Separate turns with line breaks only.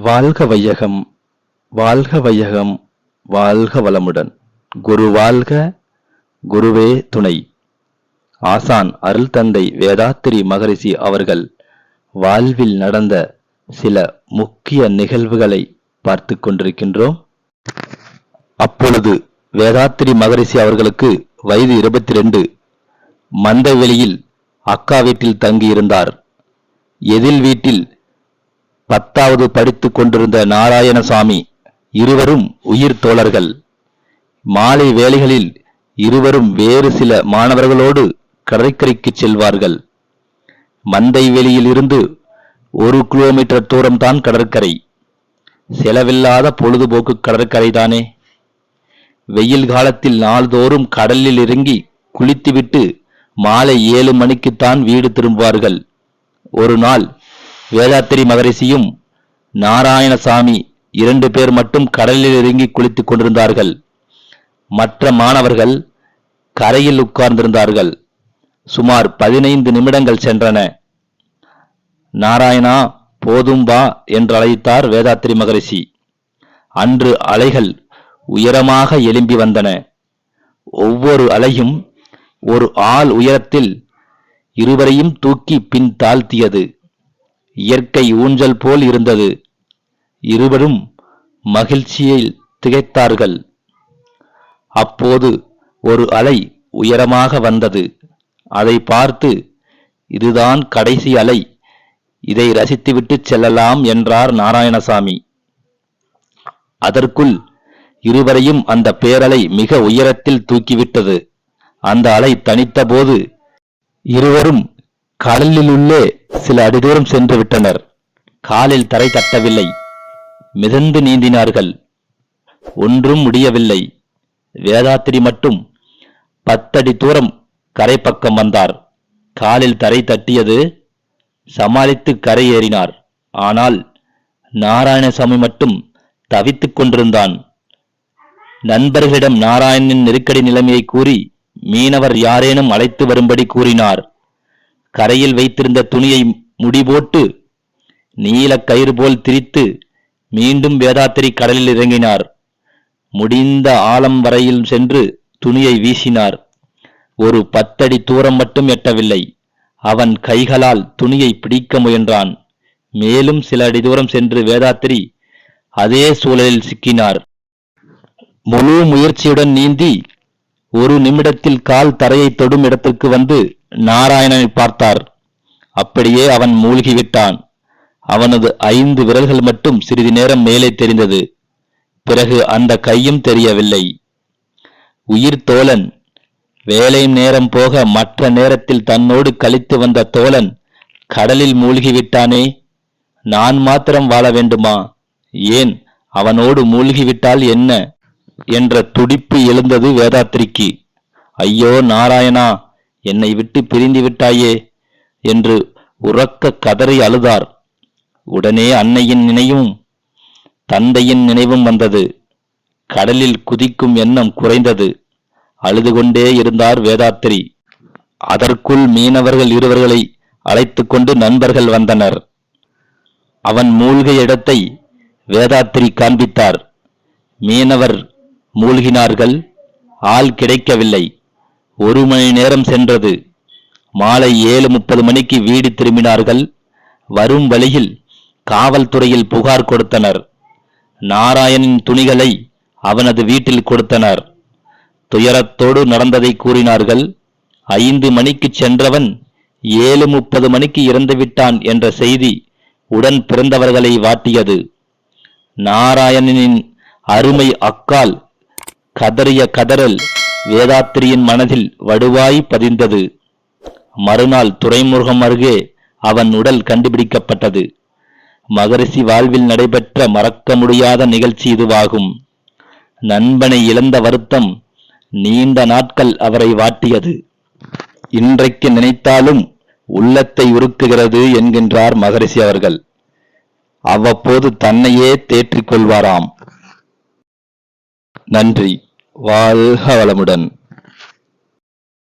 வாழ்க வையகம், வாழ்க வையகம், வாழ்க வளமுடன். குரு வாழ்க, குருவே துணை. ஆசான் அருள் தந்தை வேதாத்திரி மகரிஷி அவர்கள் வாழ்வில் நடந்த சில முக்கிய நிகழ்வுகளை பார்த்து கொண்டிருக்கின்றோம். அப்பொழுது வேதாத்திரி மகரிஷி அவர்களுக்கு வயது 22. மந்தவெளியில் அக்கா வீட்டில் தங்கியிருந்தார். எதில் வீட்டில் 10வது படித்துக் கொண்டிருந்த நாராயணசாமி. இருவரும் உயிர் தோழர்கள். மாலை வேளைகளில் இருவரும் வேறு சில மாணவர்களோடு கடற்கரைக்கு செல்வார்கள். மந்தை வெளியில் இருந்து 1 கிலோமீட்டர் தூரம்தான் கடற்கரை. செலவில்லாத பொழுதுபோக்கு கடற்கரைதானே. வெயில் காலத்தில் நாள்தோறும் கடலில் இறங்கி குளித்துவிட்டு மாலை 7 மணிக்குத்தான் வீடு திரும்புவார்கள். ஒரு நாள் வேதாத்திரி மகரிஷியும் நாராயணசாமி 2 பேர் மட்டும் கடலில் இறங்கி குளித்துக் கொண்டிருந்தார்கள். மற்ற மாணவர்கள் கரையில் உட்கார்ந்திருந்தார்கள். சுமார் 15 நிமிடங்கள் சென்றன. நாராயணா, போதும் வா என்று அழைத்தார் வேதாத்திரி மகரிஷி. அன்று அலைகள் உயரமாக எழும்பி வந்தன. ஒவ்வொரு அலையும் ஒரு ஆள் உயரத்தில் இருவரையும் தூக்கி பின் தாழ்த்தியது. இயற்கை ஊஞ்சல் போல் இருந்தது. இருவரும் மகிழ்ச்சியில் திகைத்தார்கள். அப்போது ஒரு அலை உயரமாக வந்தது. அதை பார்த்து, இதுதான் கடைசி அலை, இதை ரசித்துவிட்டு செல்லலாம் என்றார் நாராயணசாமி. அதற்குள் இருவரையும் அந்த பேரலை மிக உயரத்தில் தூக்கிவிட்டது. அந்த அலை தனித்த போது இருவரும் கடலில் உள்ளே சில அடி தூரம் சென்று விட்டனர். காலில் தரை தட்டவில்லை. மிதந்து நீந்தினார்கள். ஒன்றும் முடியவில்லை. வேதாத்திரி மட்டும் 10 அடி தூரம் கரை பக்கம் வந்தார். காலில் தரை தட்டியது. சமாளித்து கரை ஏறினார். ஆனால் நாராயணசாமி மட்டும் தவித்துக் கொண்டிருந்தான். நண்பர்களிடம் நாராயணனின் நெருக்கடி நிலைமையை கூறி மீனவர் யாரேனும் அழைத்து வரும்படி கூறினார். கரையில் வைத்திருந்த துணியை முடிபோட்டு நீல கயிறு போல் திரித்து மீண்டும் வேதாத்திரி கடலில் இறங்கினார். முடிந்த ஆழம் வரையில் சென்று துணியை வீசினார். ஒரு 10 அடி தூரம் மட்டும் எட்டவில்லை. அவன் கைகளால் துணியை பிடிக்க முயன்றான். மேலும் சில அடி தூரம் சென்று வேதாத்திரி அதே சூழலில் சிக்கினார். முழு முயற்சியுடன் நீந்தி 1 நிமிடத்தில் கால் தரையை தொடும் இடத்திற்கு வந்து நாராயணனை பார்த்தார். அப்படியே அவன் மூழ்கிவிட்டான். அவனது 5 விரல்கள் மட்டும் சிறிது நேரம் மேலே தெரிந்தது. பிறகு அந்த கையும் தெரியவில்லை. உயிர் தோழன். வேலை நேரம் போக மற்ற நேரத்தில் தன்னோடு கழித்து வந்த தோழன் கடலில் மூழ்கிவிட்டானே. நான் மாத்திரம் வாழ வேண்டுமா? ஏன் அவனோடு மூழ்கிவிட்டால் என்ன என்ற துடிப்பு எழுந்தது வேதாத்திரிக்கு. ஐயோ நாராயணா, என்னை விட்டு பிரிந்து விட்டாயே என்று உரக்க கதறி அழுதார். உடனே அன்னையின் நினைவும் தந்தையின் நினைவும் வந்தது. கடலில் குதிக்கும் எண்ணம் குறைந்தது. அழுது கொண்டே இருந்தார் வேதாத்திரி. அதற்குள் மீனவர்கள் இருவர்களை அழைத்து கொண்டு நண்பர்கள் வந்தனர். அவன் மூழ்கிய இடத்தை வேதாத்திரி காண்பித்தார். மீனவர் மூழ்கினார்கள். ஆள் கிடைக்கவில்லை. 1 மணி நேரம் சென்றது. மாலை 7:30 மணிக்கு வீடு திரும்பினார்கள். வரும் வழியில் காவல்துறையில் புகார் கொடுத்தனர். நாராயணின் துணிகளை அவனது வீட்டில் கொடுத்தனர். துயரத்தோடு நடந்ததை கூறினார்கள். 5 மணிக்கு சென்றவன் 7:30 மணிக்கு இறந்துவிட்டான் என்ற செய்தி உடன் பிறந்தவர்களை வாட்டியது. நாராயணனின் அருமை அக்கால் கதறிய கதறல் வேதாத்திரியின் மனதில் வடுவாய் பதிந்தது. மறுநாள் துறைமுகம் அருகே அவன் உடல் கண்டுபிடிக்கப்பட்டது. மகரிஷி வாழ்வில் நடைபெற்ற மறக்க முடியாத நிகழ்ச்சி இதுவாகும். நண்பனை இழந்த வருத்தம் நீண்ட நாட்கள் அவரை வாட்டியது. இன்றைக்கு நினைத்தாலும் உள்ளத்தை உருக்குகிறது என்கின்றார் மகரிஷி அவர்கள். அவ்வப்போது தன்னையே தேற்றிக் கொள்வாராம். நன்றி. வாழ்க வளமுடன்.